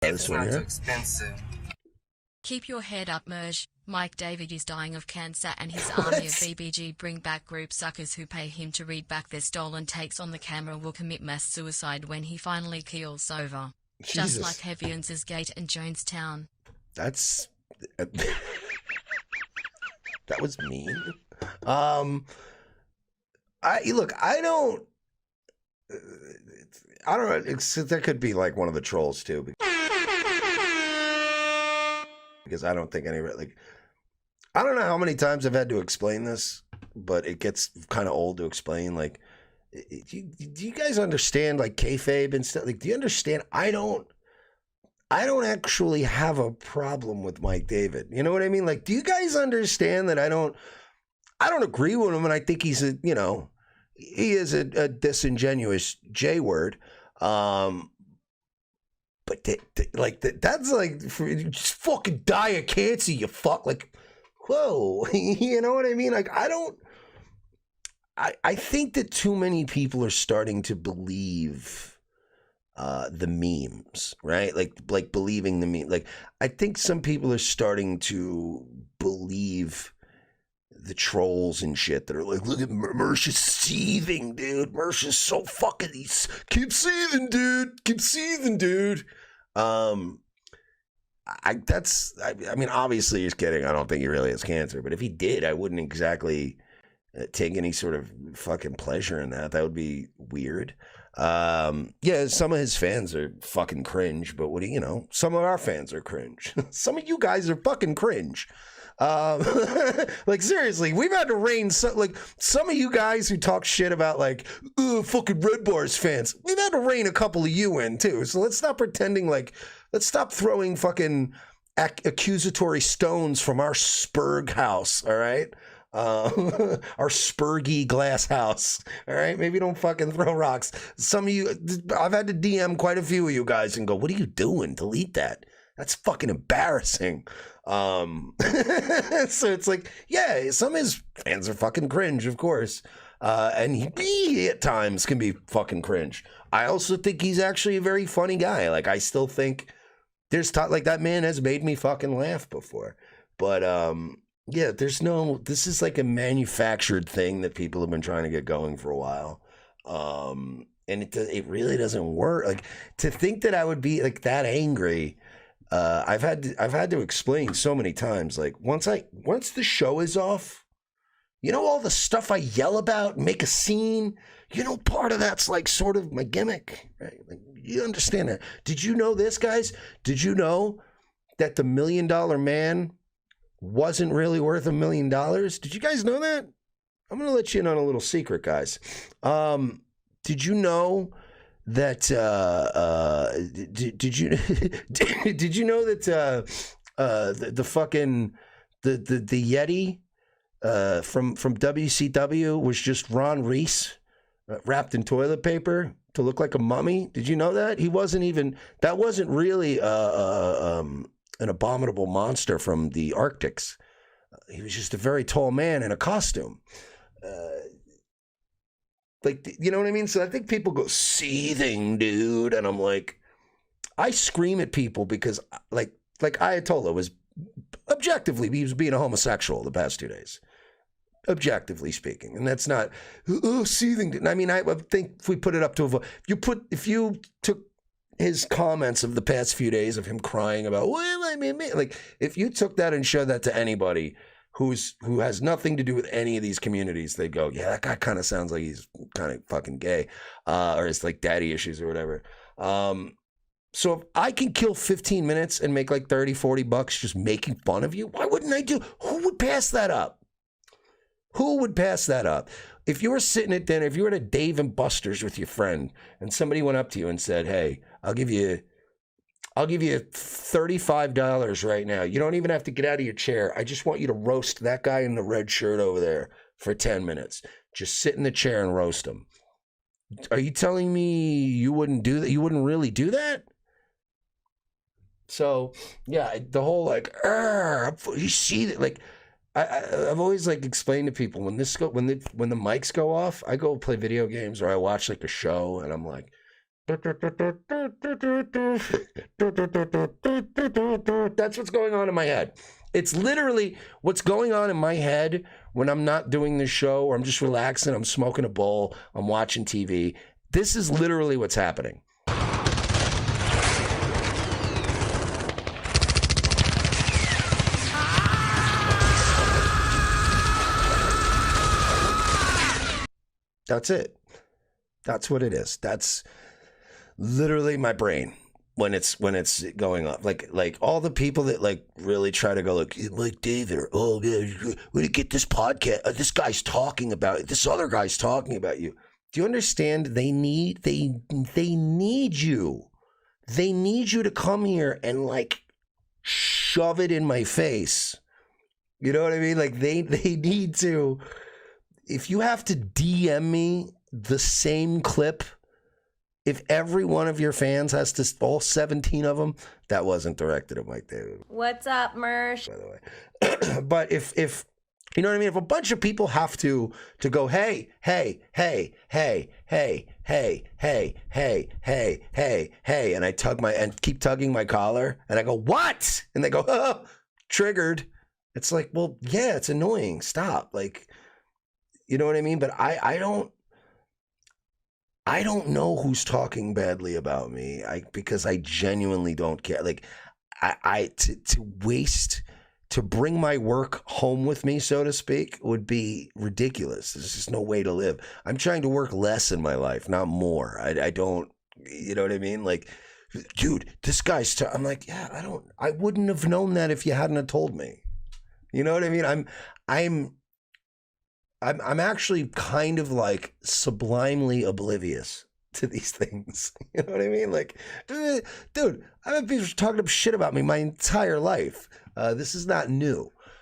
This one here. Expensive. Keep your head up, Mersh. Mike David is dying of cancer and his army of BBG bring back group suckers who pay him to read back their stolen takes on the camera will commit mass suicide when he finally keels over. Jesus. Just like Heavians' Gate and Jonestown. That's... that was mean. I don't know. That could be like one of the trolls too, because I don't think I don't know how many times I've had to explain this, but it gets kind of old to explain. Like, do you guys understand like kayfabe and stuff? Like, do you understand? I don't actually have a problem with Mike David. You know what I mean? Like, do you guys understand that I don't agree with him, and I think he's he is a disingenuous J word. But that's like, just fucking die of cancer, you fuck. Like, whoa, you know what I mean? Like, I think that too many people are starting to believe the memes, right? Like believing the meme. Like, I think some people are starting to believe the trolls and shit that are like, look at Mersh is seething, dude. Mersh is so fucking, keep seething, dude. I mean, obviously he's kidding. I don't think he really has cancer, but if he did, I wouldn't exactly take any sort of fucking pleasure in that. That would be weird. Yeah, some of his fans are fucking cringe, but some of our fans are cringe. Some of you guys are fucking cringe. Like, seriously, we've had to rein some of you guys who talk shit about like, fucking Redbar's fans. We've had to rein a couple of you in too. So let's stop pretending let's stop throwing fucking accusatory stones from our Spurg house. All right. Our Spurgy glass house. All right. Maybe don't fucking throw rocks. Some of you, I've had to DM quite a few of you guys and go, what are you doing? Delete that. That's fucking embarrassing. So it's like, yeah, some of his fans are fucking cringe, of course. And he at times can be fucking cringe. I also think he's actually a very funny guy. Like, I still think like that man has made me fucking laugh before. But, yeah, this is like a manufactured thing that people have been trying to get going for a while. And it really doesn't work. Like, to think that I would be like that angry. I've had to explain so many times. Like, once the show is off, all the stuff I yell about, make a scene. Part of that's like sort of my gimmick, right? Like, you understand that? Did you know this, guys? Did you know that the $1 Million Man wasn't really worth $1 million? Did you guys know that? I'm gonna let you in on a little secret, guys. Did you know that did you did you know that the fucking the Yeti from WCW was just Ron Reese wrapped in toilet paper to look like a mummy? Did you know that? That wasn't really an abominable monster from the Arctics. He was just a very tall man in a costume. Like, you know what I mean? So I think people go, seething, dude. And I'm like, I scream at people because, like Ayatollah was objectively, he was being a homosexual the past 2 days. Objectively speaking. And that's not, seething. I mean, I think if we put it up to a vote, if you took his comments of the past few days of him crying about, well, I mean, like, if you took that and showed that to anybody who has nothing to do with any of these communities, they go, yeah, that guy kind of sounds like he's kind of fucking gay, or it's like daddy issues or whatever. So if I can kill 15 minutes and make like $30-40 just making fun of you, why wouldn't I do? Who would pass that up? Who would pass that up? If you were sitting at dinner, if you were at a Dave and Buster's with your friend, and somebody went up to you and said, hey, I'll give you $35 right now. You don't even have to get out of your chair. I just want you to roast that guy in the red shirt over there for 10 minutes. Just sit in the chair and roast him. Are you telling me you wouldn't do that? You wouldn't really do that? So, yeah, the whole like, you see that, like, I've always like explained to people when the mics go off, I go play video games or I watch like a show and I'm like, That's what's going on in my head. It's literally what's going on in my head when I'm not doing this show or I'm just relaxing, I'm smoking a bowl, I'm watching TV. This is literally what's happening. That's it. That's what it is. That's literally my brain when it's going up. Like all the people that like really try to go like David, or oh yeah, we get this podcast. This guy's talking about it. This other guy's talking about you. Do you understand? They need you. They need you to come here and like shove it in my face. You know what I mean? Like they need to. If you have to DM me the same clip, if every one of your fans has to, all 17 of them, that wasn't directed at Mike David. What's up, Mersh? By the way. But if you know what I mean? If a bunch of people have to go, hey, hey, hey, hey, hey, hey, hey, hey, hey, hey, hey, and I keep tugging my collar, and I go, what? And they go, oh, triggered. It's like, well, yeah, it's annoying. Stop. Like, you know what I mean? But I don't know who's talking badly about me. Because I genuinely don't care. Like to bring my work home with me, so to speak, would be ridiculous. There's just no way to live. I'm trying to work less in my life, not more. I don't, you know what I mean? Like, dude, this guy's, I'm like, yeah, I wouldn't have known that if you hadn't have told me. You know what I mean? I'm actually kind of like sublimely oblivious to these things. You know what I mean? Like, dude, I've had people talking shit about me my entire life. This is not new.